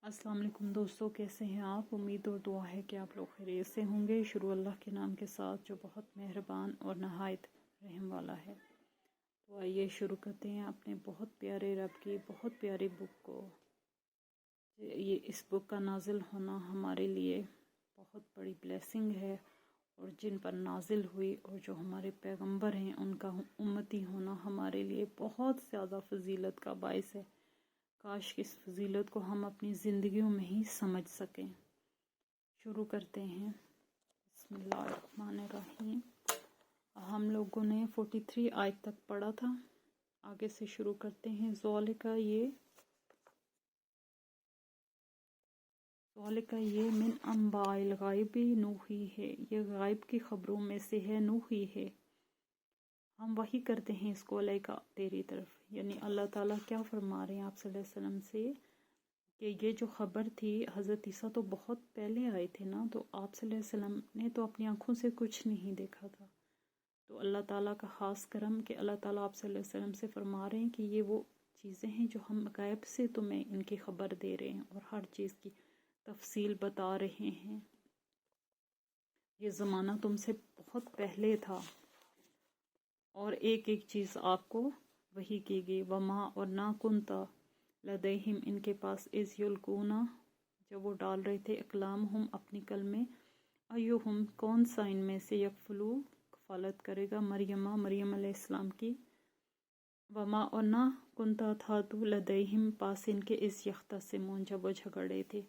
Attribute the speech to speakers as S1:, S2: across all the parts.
S1: السلام علیکم دوستو، کیسے ہیں آپ؟ امید اور دعا ہے کہ آپ لوگ خیریت سے ہوں گے۔ شروع اللہ کے نام کے ساتھ جو بہت مہربان اور نہایت رحم والا ہے۔ تو آئیے شروع کرتے ہیں اپنے بہت پیارے رب کی بہت پیاری بک کو۔ اس بک کا نازل ہونا ہمارے لیے بہت بڑی بلیسنگ ہے، اور جن پر نازل ہوئی اور جو ہمارے پیغمبر ہیں ان کا امتی ہونا ہمارے لیے بہت زیادہ فضیلت کا باعث ہے۔ کاش کہ اس فضیلت کو ہم اپنی زندگیوں میں ہی سمجھ سکیں۔ شروع کرتے ہیں۔ بسم اللہ الرحمن الرحیم۔ ہم لوگوں نے 43 آیت تک پڑھا تھا، آگے سے شروع کرتے ہیں۔ ذالک یہ من انباء الغیب نوحی ہے، یہ غائب کی خبروں میں سے ہے، نوحی ہے، ہم وحی کرتے ہیں اس کو علیکا تیری طرف۔ یعنی اللہ تعالیٰ کیا فرما رہے ہیں آپ صلی اللہ علیہ وسلم سے کہ یہ جو خبر تھی، حضرت عیسیٰ تو بہت پہلے آئے تھے نا، تو آپ صلی اللہ علیہ وسلم نے تو اپنی آنکھوں سے کچھ نہیں دیکھا تھا۔ تو اللہ تعالیٰ کا خاص کرم کہ اللہ تعالیٰ آپ صلی اللہ علیہ وسلم سے فرما رہے ہیں کہ یہ وہ چیزیں ہیں جو ہم غیب سے تمہیں ان کی خبر دے رہے ہیں، اور ہر چیز کی تفصیل بتا رہے ہیں۔ یہ زمانہ تم سے بہت پہلے تھا، اور ایک ایک چیز آپ کو وحی کی گئی۔ وما اور نہ کنتا لدیہم ان کے پاس، از یلقونا جب وہ ڈال رہے تھے، اقلامہم اپنی کلمے، ایہم کون سا ان میں سے، یکفلو کفالت کرے گا، مریم علیہ السلام کی۔ وما اور نہ کنتا تھا تو لدیہم پاس ان کے، اس یختصمون جب وہ جھگڑ رہے تھے۔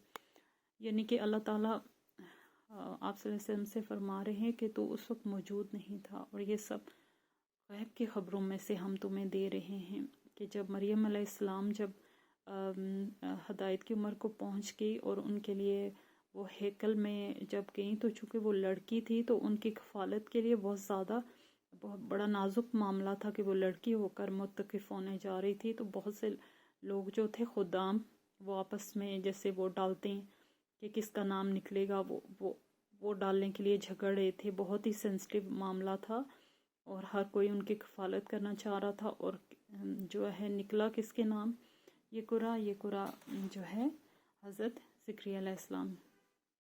S1: یعنی کہ اللہ تعالیٰ آپ صلی اللہ علیہ وسلم سے فرما رہے ہیں کہ تو اس وقت موجود نہیں تھا، اور یہ سب غیب کی خبروں میں سے ہم تمہیں دے رہے ہیں کہ جب مریم علیہ السلام جب ہدایت کی عمر کو پہنچ گئی، اور ان کے لیے وہ ہیکل میں جب گئیں، تو چونکہ وہ لڑکی تھی تو ان کی کفالت کے لیے بہت بڑا نازک معاملہ تھا کہ وہ لڑکی ہو کر متقف ہونے جا رہی تھی۔ تو بہت سے لوگ جو تھے خدام، وہ آپس میں جیسے وہ ڈالتے ہیں کہ کس کا نام نکلے گا، وہ ڈالنے کے لیے جھگڑ رہے تھے۔ بہت ہی سینسٹیو معاملہ تھا، اور ہر کوئی ان کی کفالت کرنا چاہ رہا تھا۔ اور جو ہے نکلا کس کے نام، یہ قرآن جو ہے حضرت زکریا علیہ السلام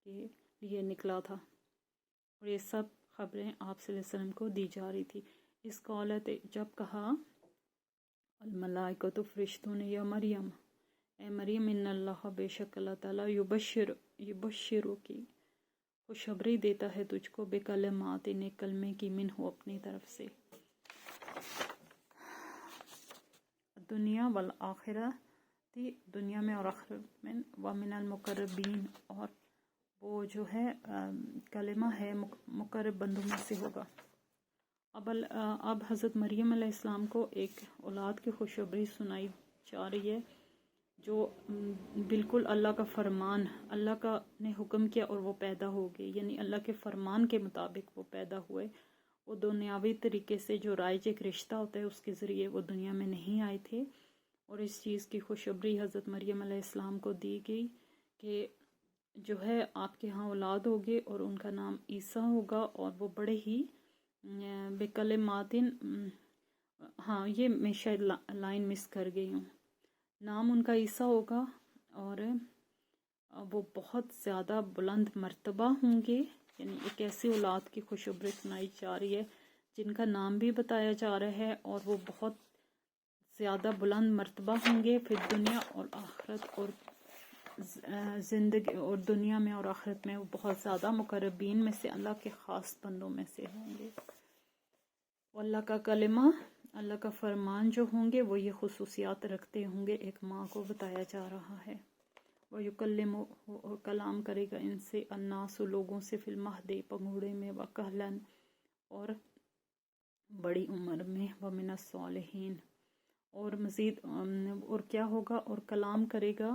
S1: کے لیے نکلا تھا، اور یہ سب خبریں آپ صلی اللہ علیہ وسلم کو دی جا رہی تھی۔ اس قولت جب کہا الملائکۃ فرشتوں نے، یا مریم اے مریم، ان اللہ بے شک اللہ تعالیٰ، یبشرو کی خوشخبری دیتا ہے تجھ کو، بے کلمات نیک کلمے کی، منہ اپنی طرف سے، دنیا والآخرہ دنیا میں اور آخرت میں، ومن المقربین اور وہ جو ہے کلمہ ہے مقرب بندوں میں سے ہوگا۔ اب حضرت مریم علیہ السلام کو ایک اولاد کی خوشخبری سنائی جا رہی ہے، جو بالکل اللہ کا فرمان، اللہ کا نے حکم کیا اور وہ پیدا ہو گئی۔ یعنی اللہ کے فرمان کے مطابق وہ پیدا ہوئے۔ وہ دنیاوی طریقے سے جو رائج ایک رشتہ ہوتا ہے اس کے ذریعے وہ دنیا میں نہیں آئے تھے، اور اس چیز کی خوشخبری حضرت مریم علیہ السلام کو دی گئی کہ جو ہے آپ کے ہاں اولاد ہوگی، اور ان کا نام عیسیٰ ہوگا، اور وہ بڑے ہی بکلمات، ہاں یہ میں شاید لائن مس کر گئی ہوں، نام ان کا عیسیٰ ہوگا، اور وہ بہت زیادہ بلند مرتبہ ہوں گے۔ یعنی ایک ایسی اولاد کی خوشخبری سنائی جا رہی ہے جن کا نام بھی بتایا جا رہا ہے، اور وہ بہت زیادہ بلند مرتبہ ہوں گے، پھر دنیا اور آخرت اور زندگی، اور دنیا میں اور آخرت میں وہ بہت زیادہ مقربین میں سے، اللہ کے خاص بندوں میں سے ہوں گے۔ اللہ کا کلمہ، اللہ کا فرمان جو ہوں گے وہ یہ خصوصیات رکھتے ہوں گے، ایک ماں کو بتایا جا رہا ہے۔ وَيُكَلِّمُ اور کلام کرے گا ان سے، الناس لوگوں سے، فی المہد پنگھوڑے میں، وَكَهْلًا اور بڑی عمر میں، وَمِنَ الصَّالِحِينَ اور مزید اور کیا ہوگا، اور کلام کرے گا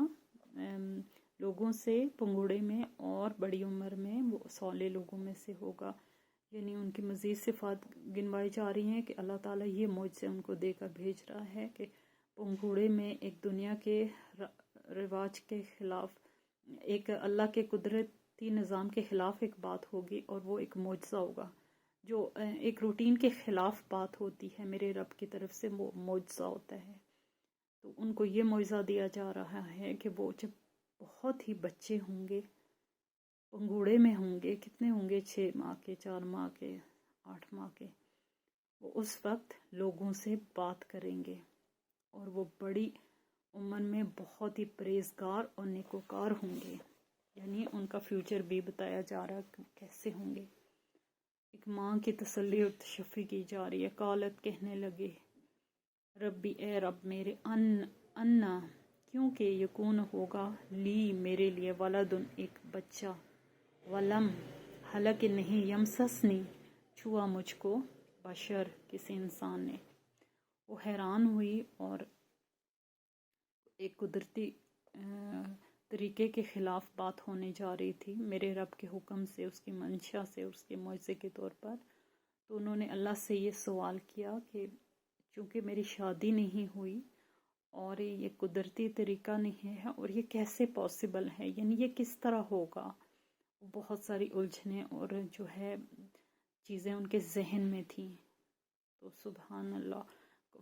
S1: لوگوں سے پنگھوڑے میں اور بڑی عمر میں، وہ صالح لوگوں میں سے ہوگا۔ یعنی ان کی مزید صفات گنوائی جا رہی ہیں کہ اللہ تعالیٰ یہ معجزے ان کو دے کر بھیج رہا ہے کہ پنگھوڑے میں ایک دنیا کے رواج کے خلاف، ایک اللہ کے قدرتی نظام کے خلاف ایک بات ہوگی، اور وہ ایک معجزہ ہوگا جو ایک روٹین کے خلاف بات ہوتی ہے، میرے رب کی طرف سے وہ معجزہ ہوتا ہے۔ تو ان کو یہ معجزہ دیا جا رہا ہے کہ وہ جب بہت ہی بچے ہوں گے، پنگوڑے میں ہوں گے، کتنے ہوں گے، 6 ماہ کے، 4 ماہ کے، 8 ماہ کے، وہ اس وقت لوگوں سے بات کریں گے، اور وہ بڑی عمر میں بہت ہی پرہیزگار اور نیکوکار ہوں گے. یعنی ان کا فیوچر بھی بتایا جا رہا ہے کیسے ہوں گے. ایک ماں کی تسلی اور تشفی کی جا رہی ہے. قالت، کہنے لگے، ربی، اے رب میرے، انا، کیونکہ یکون ہوگا، لی، میرے لیے، ولدن، ایک بچہ، ولم، حالانکہ نہیں، یمسسنی، چھوا مجھ کو، بشر، کسی انسان نے. وہ حیران ہوئی اور ایک قدرتی طریقے کے خلاف بات ہونے جا رہی تھی، میرے رب کے حکم سے، اس کی منشا سے، اس کے معجزے کے طور پر. تو انہوں نے اللہ سے یہ سوال کیا کہ چونکہ میری شادی نہیں ہوئی اور یہ قدرتی طریقہ نہیں ہے، اور یہ کیسے پاسبل ہے، یعنی یہ کس طرح ہوگا. بہت ساری الجھنیں اور جو ہے چیزیں ان کے ذہن میں تھیں. تو سبحان اللہ،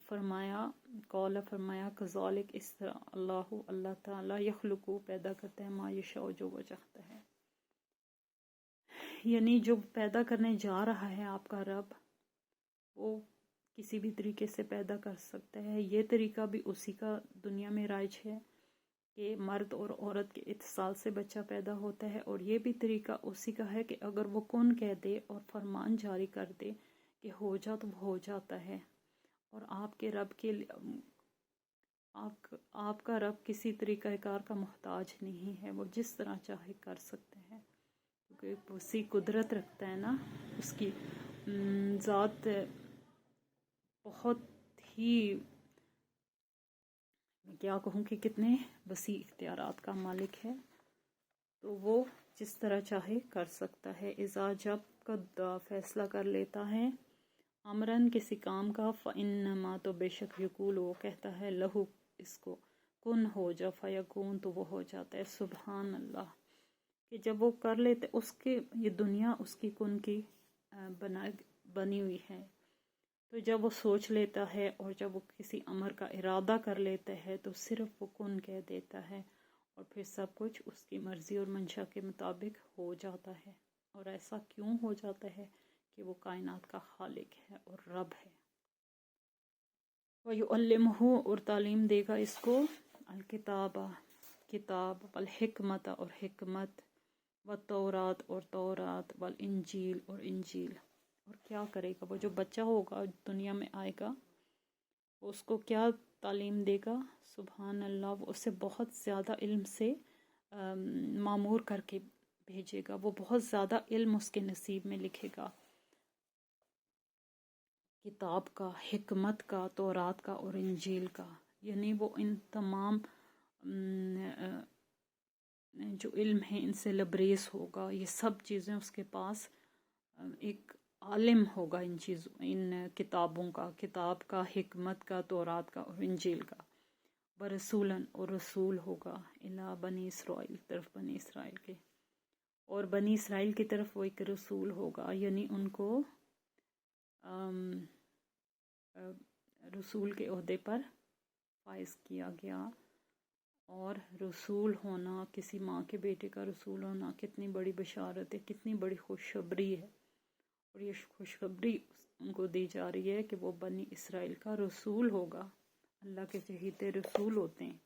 S1: فرمایا کذالک، اس طرح، اللہ تعالیٰ، یخلقو، پیدا کرتا ہے، ما یشاء، جو وہ چاہتا ہے. یعنی جو پیدا کرنے جا رہا ہے آپ کا رب، وہ کسی بھی طریقے سے پیدا کر سکتا ہے. یہ طریقہ بھی اسی کا دنیا میں رائج ہے کہ مرد اور عورت کے اتصال سے بچہ پیدا ہوتا ہے، اور یہ بھی طریقہ اسی کا ہے کہ اگر وہ کن کہہ دے اور فرمان جاری کر دے کہ ہو جا تو ہو جاتا ہے. اور آپ کے رب کے آپ کا رب کسی طریقہ کار کا محتاج نہیں ہے، وہ جس طرح چاہے کر سکتے ہیں، کیونکہ اسی قدرت رکھتا ہے نا. اس کی ذات بہت ہی، میں کیا کہوں کہ کتنے وسیع اختیارات کا مالک ہے. تو وہ جس طرح چاہے کر سکتا ہے. اذا، جب قضا، فیصلہ کر لیتا ہے، امرن، کسی کام کا، فانما، تو بے شک، یقول، وہ کہتا ہے، لہو، اس کو، کن، ہو جا، فیکون، تو وہ ہو جاتا ہے. سبحان اللہ، کہ جب وہ کر لیتے، اس کے، یہ دنیا اس کی کن کی بنی ہوئی ہے. تو جب وہ سوچ لیتا ہے اور جب وہ کسی امر کا ارادہ کر لیتا ہے تو صرف وہ کن کہہ دیتا ہے، اور پھر سب کچھ اس کی مرضی اور منشا کے مطابق ہو جاتا ہے. اور ایسا کیوں ہو جاتا ہے کہ وہ کائنات کا خالق ہے اور رب ہے. وَيُعَلِّمُهُ، اور تعلیم دے گا اس کو، الکتاب، کتاب، والحکمت، اور حکمت، والتورات، اور تورات، والانجیل، اور انجیل. اور کیا کرے گا وہ جو بچہ ہوگا دنیا میں آئے گا، وہ اس کو کیا تعلیم دے گا. سبحان اللہ، وہ اسے بہت زیادہ علم سے معمور کر کے بھیجے گا. وہ بہت زیادہ علم اس کے نصیب میں لکھے گا، کتاب کا، حکمت کا، تورات کا، اور انجیل کا. یعنی وہ ان تمام جو علم ہیں ان سے لبریز ہوگا. یہ سب چیزیں اس کے پاس، ایک عالم ہوگا ان کتابوں کا، کتاب کا، حکمت کا، تورات کا، اور انجیل کا. برسولاً، اور رسول ہوگا، الی بنی اسرائیل، طرف بنی اسرائیل کے. اور بنی اسرائیل کی طرف وہ ایک رسول ہوگا، یعنی ان کو رسول کے عہدے پر فائز کیا گیا. اور رسول ہونا، کسی ماں کے بیٹے کا رسول ہونا، کتنی بڑی بشارت ہے، کتنی بڑی خوشخبری ہے. اور یہ خوشخبری ان کو دی جا رہی ہے کہ وہ بنی اسرائیل کا رسول ہوگا. اللہ کے چہیتے رسول ہوتے ہیں.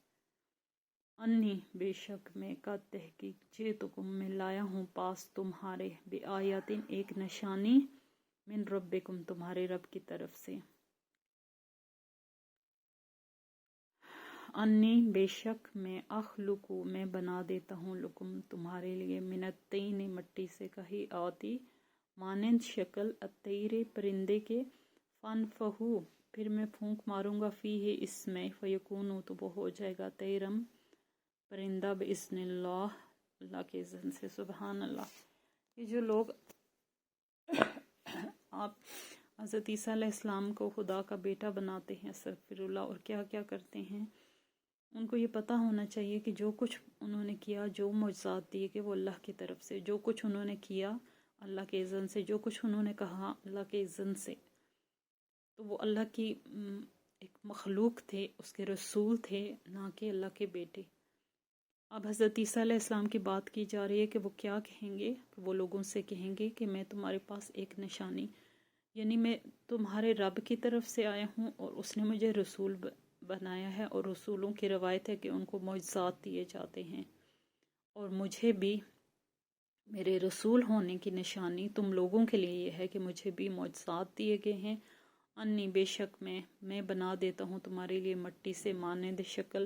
S1: انی، بے شک میں، کا تحقیق، جئتکم، میں لایا ہوں پاس تمہارے، بے آیاتن، ایک نشانی، من ربکم، تمہارے رب کی طرف سے. انی، بے شک میں، اخلقو، میں بنا دیتا ہوں، لکم، تمہارے لیے، من الطین، مٹی سے، کہی آتی، مانند شکل، الطیر، پرندے کے، فانفخوا، پھر میں پھونک ماروں گا، فیہ، اس میں، فیکون، تو وہ ہو جائے گا، طیرم، پرندہ، باذن اللہ، اللہ کے اذن سے. سبحان اللہ. یہ جو لوگ آپ حضرت عیسیٰ علیہ السلام کو خدا کا بیٹا بناتے ہیں، استغفر اللہ، اور کیا کیا کرتے ہیں، ان کو یہ پتہ ہونا چاہیے کہ جو کچھ انہوں نے کیا، جو معجزات دیے کہ وہ اللہ کی طرف سے، جو کچھ انہوں نے کیا اللہ کے اذن سے، جو کچھ انہوں نے کہا اللہ کے اذن سے، تو وہ اللہ کی ایک مخلوق تھے، اس کے رسول تھے، نہ کہ اللہ کے بیٹے. اب حضرت عیسیٰ علیہ السلام کی بات کی جا رہی ہے کہ وہ کیا کہیں گے، کہ وہ لوگوں سے کہیں گے کہ میں تمہارے پاس ایک نشانی، یعنی میں تمہارے رب کی طرف سے آیا ہوں اور اس نے مجھے رسول بنایا ہے، اور رسولوں کی روایت ہے کہ ان کو معجزات دیے جاتے ہیں، اور مجھے بھی میرے رسول ہونے کی نشانی تم لوگوں کے لیے یہ ہے کہ مجھے بھی معجزات دیے گئے ہیں۔ انی بے شک میں بنا دیتا ہوں تمہارے لیے مٹی سے مانند شکل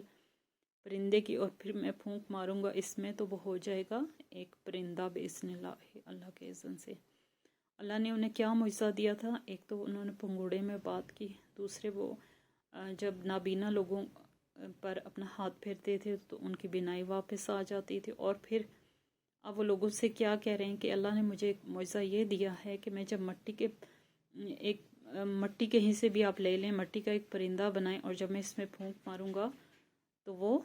S1: پرندے کی، اور پھر میں پھونک ماروں گا اس میں تو وہ ہو جائے گا ایک پرندہ باذن اللہ، اللہ کے اذن سے۔ اللہ نے انہیں کیا معجزہ دیا تھا؟ ایک تو انہوں نے پنگوڑے میں بات کی، دوسرے وہ جب نابینا لوگوں پر اپنا ہاتھ پھیرتے تھے تو ان کی بینائی واپس آ جاتی تھی، اور پھر اب وہ لوگوں سے کیا کہہ رہے ہیں کہ اللہ نے مجھے ایک معجزہ یہ دیا ہے کہ میں جب مٹی کہیں سے بھی آپ لے لیں، مٹی کا ایک پرندہ بنائیں، اور جب میں اس میں پھونک ماروں گا تو وہ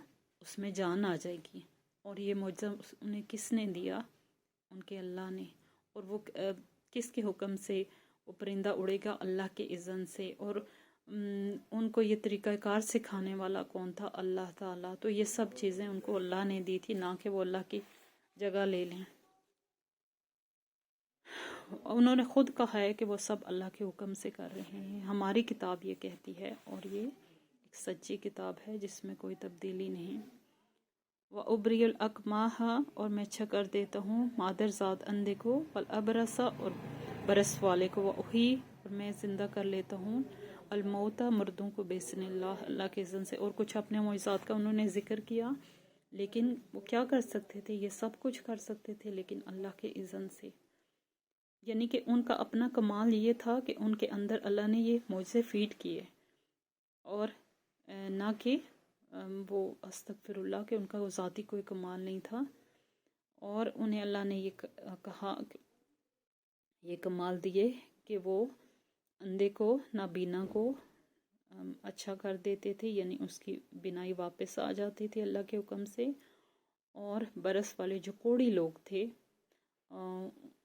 S1: اس میں جان آ جائے گی۔ اور یہ معجزہ انہیں کس نے دیا؟ ان کے اللہ نے۔ اور وہ کس کے حکم سے وہ پرندہ اڑے گا؟ اللہ کے اذن سے۔ اور ان کو یہ طریقہ کار سکھانے والا کون تھا؟ اللہ تعالیٰ۔ تو یہ سب چیزیں ان کو اللہ نے دی تھی، نہ کہ وہ اللہ کی جگہ لے لیں۔ انہوں نے خود کہا ہے کہ وہ سب اللہ کے حکم سے کر رہے ہیں۔ ہماری کتاب یہ کہتی ہے، اور یہ ایک سچی کتاب ہے جس میں کوئی تبدیلی نہیں۔ وَأُبْرِئُ الْأَكْمَحَ، اور میں اچھا کر دیتا ہوں مادرزاد اندھے کو، وَالْأَبْرَصَ، اور برس والے کو، وَأُحْيِي، اور میں زندہ کر لیتا ہوں الموتى، مردوں کو، بِإِذْنِ اللہ، اللہ کے اذن سے۔ اور کچھ اپنے معجزات کا انہوں نے ذکر کیا، لیکن وہ کیا کر سکتے تھے؟ یہ سب کچھ کر سکتے تھے لیکن اللہ کے اذن سے۔ یعنی کہ ان کا اپنا کمال یہ تھا کہ ان کے اندر اللہ نے یہ معجزے فیڈ کیے، اور نہ کہ وہ استغفر اللہ کہ ان کا وہ ذاتی کوئی کمال نہیں تھا، اور انہیں اللہ نے یہ کہا، یہ کمال دیے کہ وہ اندھے کو، نابینا کو اچھا کر دیتے تھے، یعنی اس کی بینائی واپس آ جاتی تھی اللہ کے حکم سے، اور برس والے جو کوڑی لوگ تھے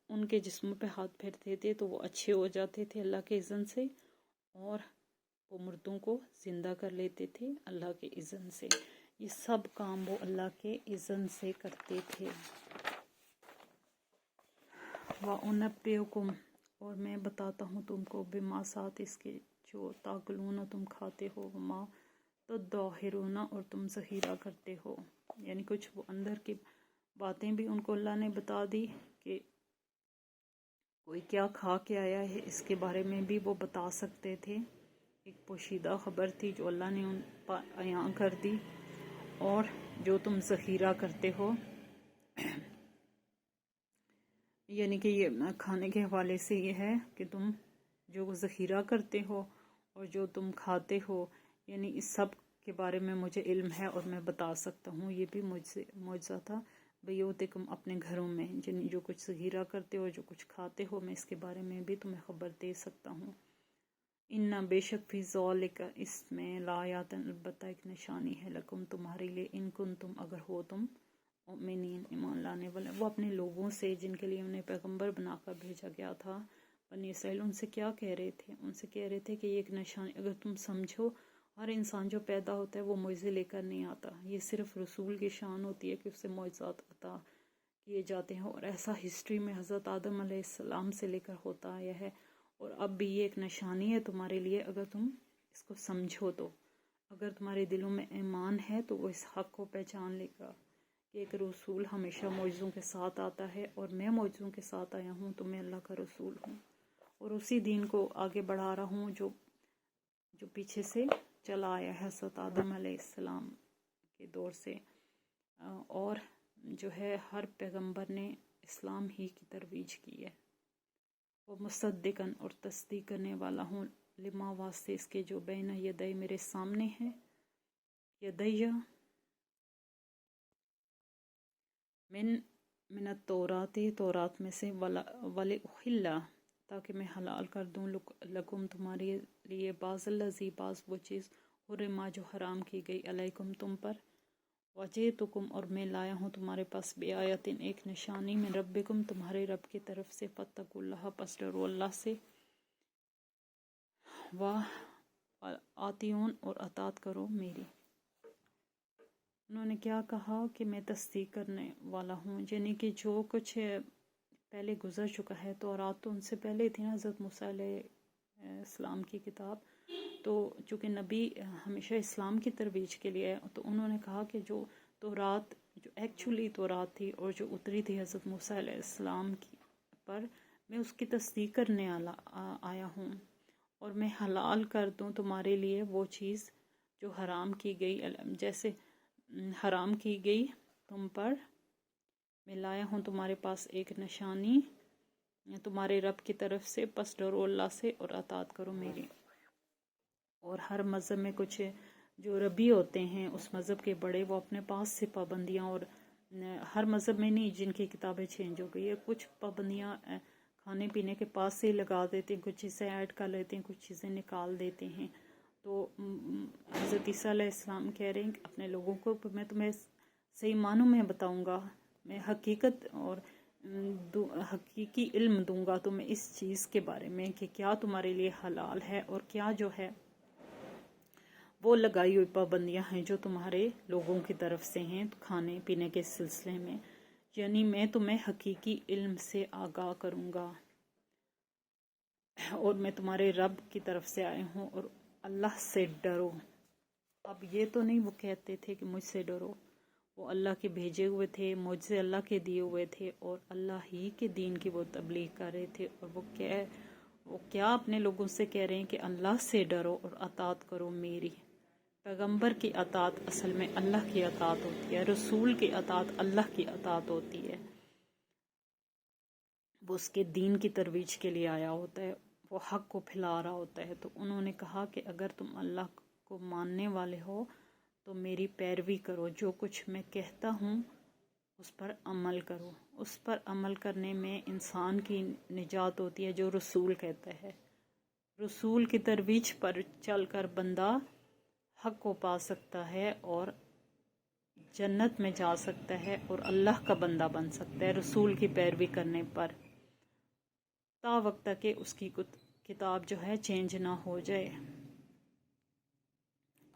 S1: ان کے جسموں پہ ہاتھ پھیرتے تھے تو وہ اچھے ہو جاتے تھے اللہ کے اذن سے، اور وہ مردوں کو زندہ کر لیتے تھے اللہ کے اذن سے۔ یہ سب کام وہ اللہ کے اذن سے کرتے تھے۔ وَأُنَبِّئُكُمْ، اور میں بتاتا ہوں تم کو، بما ساتھ اس کے جو تاکلون تم کھاتے ہو، وما تدخرون، اور تم ذخیرہ کرتے ہو، یعنی کچھ وہ اندر کی باتیں بھی ان کو اللہ نے بتا دی کہ کوئی کیا کھا کے آیا ہے، اس کے بارے میں بھی وہ بتا سکتے تھے۔ ایک پوشیدہ خبر تھی جو اللہ نے ان پر عیاں کر دی۔ اور جو تم ذخیرہ کرتے ہو، یعنی کہ یہ کھانے کے حوالے سے یہ ہے کہ تم جو ذخیرہ کرتے ہو اور جو تم کھاتے ہو، یعنی اس سب کے بارے میں مجھے علم ہے اور میں بتا سکتا ہوں۔ یہ بھی مجھ سے معجزہ تھا، بیوتکم، اپنے گھروں میں، جو کچھ ذخیرہ کرتے ہو، جو کچھ کھاتے ہو، میں اس کے بارے میں بھی تمہیں خبر دے سکتا ہوں۔ اِنَّ، بے شک، فی ذَلِکَ، اس میں، لآیات، البتہ ایک نشانی ہے، لکم، تمہارے لیے، ان کنتم، اگر ہو تم، مؤمنین، ایمان لانے والے۔ وہ اپنے لوگوں سے جن کے لیے انہیں پیغمبر بنا کر بھیجا گیا تھا، بنی اسرائیل، ان سے کیا کہہ رہے تھے؟ ان سے کہہ رہے تھے کہ یہ ایک نشانی، اگر تم سمجھو، ہر انسان جو پیدا ہوتا ہے وہ معجزے لے کر نہیں آتا، یہ صرف رسول کی شان ہوتی ہے کہ اسے معجزات عطا کیے جاتے ہیں، اور ایسا ہسٹری میں حضرت آدم علیہ السلام سے لے کر ہوتا آیا ہے، اور اب بھی یہ ایک نشانی ہے تمہارے لیے اگر تم اس کو سمجھو تو۔ اگر تمہارے دلوں میں ایمان ہے تو وہ اس حق کو پہچان لے گا کہ ایک رسول ہمیشہ معجزوں کے ساتھ آتا ہے، اور میں معجزوں کے ساتھ آیا ہوں تو میں اللہ کا رسول ہوں، اور اسی دین کو آگے بڑھا رہا ہوں جو پیچھے سے چلا آیا ہے حضرت آدم علیہ السلام کے دور سے، اور جو ہے ہر پیغمبر نے اسلام ہی کی ترویج کی ہے۔ وہ مصدقاً، اور تصدیق کرنے والا ہوں، لما، واسطے اس کے، جو بین یدی، میرے سامنے ہے، یدیہ من التورات، تورات میں سے، وَلِأُحِلَّ، تاکہ میں حلال کر دوں، لکم، تمہارے لیے، بعض الذی، بعض وہ چیز، حرم، جو حرام کی گئی، علیکم، تم پر، وجئتکم، اور میں لایا ہوں تمہارے پاس، بآیۃ، ایک نشانی، من ربکم، تمہارے رب کی طرف سے، فاتقوا اللہ، پس ڈرو اللہ سے، وآطیعون، اور اطاعت کرو میری۔ انہوں نے کیا کہا کہ میں تصدیق کرنے والا ہوں، یعنی کہ جو کچھ پہلے گزر چکا ہے، تورات تو ان سے پہلے تھی نا، حضرت موسیٰ علیہ السلام کی کتاب، تو چونکہ نبی ہمیشہ اسلام کی ترویج کے لیے ہے، تو انہوں نے کہا کہ جو تورات، جو ایکچولی تورات تھی اور جو اتری تھی حضرت موسیٰ علیہ السلام کی پر، میں اس کی تصدیق کرنے آیا ہوں، اور میں حلال کر دوں تمہارے لیے وہ چیز جو حرام کی گئی، جیسے حرام کی گئی تم پر، میں لایا ہوں تمہارے پاس ایک نشانی تمہارے رب کی طرف سے، پس ڈرو اللہ سے اور اطاعت کرو میری۔ اور ہر مذہب میں کچھ جو ربی ہوتے ہیں اس مذہب کے بڑے، وہ اپنے پاس سے پابندیاں، اور ہر مذہب میں نہیں، جن کی کتابیں چینج ہو گئی ہے، کچھ پابندیاں کھانے پینے کے پاس سے ہی لگا دیتے ہیں، کچھ چیزیں ایڈ کر لیتے ہیں، کچھ چیزیں نکال دیتے ہیں۔ تو حضرت عیسیٰ علیہ السلام کہہ رہے ہیں کہ اپنے لوگوں کو میں تمہیں صحیح معنوں میں بتاؤں گا، میں حقیقت اور حقیقی علم دوں گا تمہیں اس چیز کے بارے میں کہ کیا تمہارے لیے حلال ہے اور کیا جو ہے وہ لگائی ہوئی پابندیاں ہیں جو تمہارے لوگوں کی طرف سے ہیں کھانے پینے کے سلسلے میں، یعنی میں تمہیں حقیقی علم سے آگاہ کروں گا، اور میں تمہارے رب کی طرف سے آئے ہوں، اور اللہ سے ڈرو۔ اب یہ تو نہیں وہ کہتے تھے کہ مجھ سے ڈرو، وہ اللہ کے بھیجے ہوئے تھے، معجزے اللہ کے دیے ہوئے تھے، اور اللہ ہی کے دین کی وہ تبلیغ کر رہے تھے، اور وہ کیا اپنے لوگوں سے کہہ رہے ہیں کہ اللہ سے ڈرو اور اطاعت کرو میری۔ پیغمبر کی اطاعت اصل میں اللہ کی اطاعت ہوتی ہے، رسول کی اطاعت اللہ کی اطاعت ہوتی ہے، وہ اس کے دین کی ترویج کے لیے آیا ہوتا ہے، وہ حق کو پھیلا رہا ہوتا ہے۔ تو انہوں نے کہا کہ اگر تم اللہ کو ماننے والے ہو تو میری پیروی کرو، جو کچھ میں کہتا ہوں اس پر عمل کرو۔ اس پر عمل کرنے میں انسان کی نجات ہوتی ہے جو رسول کہتا ہے، رسول کی ترویج پر چل کر بندہ حق کو پا سکتا ہے اور جنت میں جا سکتا ہے اور اللہ کا بندہ بن سکتا ہے رسول کی پیروی کرنے پر، تا وقت تک کہ اس کی کتاب جو ہے چینج نہ ہو جائے۔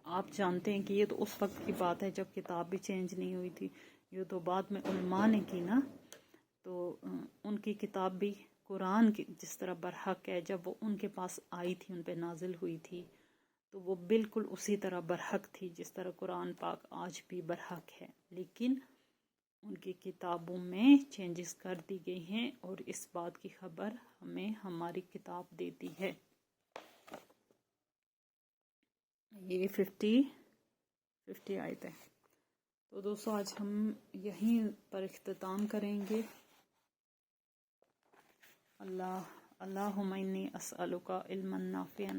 S1: آپ جانتے ہیں کہ یہ تو اس وقت کی بات ہے جب کتاب بھی چینج نہیں ہوئی تھی، یہ تو بعد میں علماء نے کی نا، تو ان کی کتاب بھی قرآن کی جس طرح برحق ہے، جب وہ ان کے پاس آئی تھی، ان پہ نازل ہوئی تھی، تو وہ بالکل اسی طرح برحق تھی جس طرح قرآن پاک آج بھی برحق ہے، لیکن ان کی کتابوں میں چینجز کر دی گئی ہیں، اور اس بات کی خبر ہمیں ہماری کتاب دیتی ہے۔ یہ 50 آیت ہے۔ تو دوستو آج ہم یہیں پر اختتام کریں گے۔ اللہم انی اسألک علما نافعا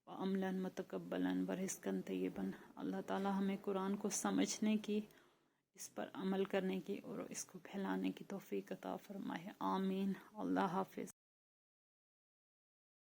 S1: وعملا متقبلا ورزقا طیبا۔ اللہ تعالی ہمیں قرآن کو سمجھنے کی، اس پر عمل کرنے کی اور اس کو پھیلانے کی توفیق عطا فرمائے، آمین۔ اللہ حافظ۔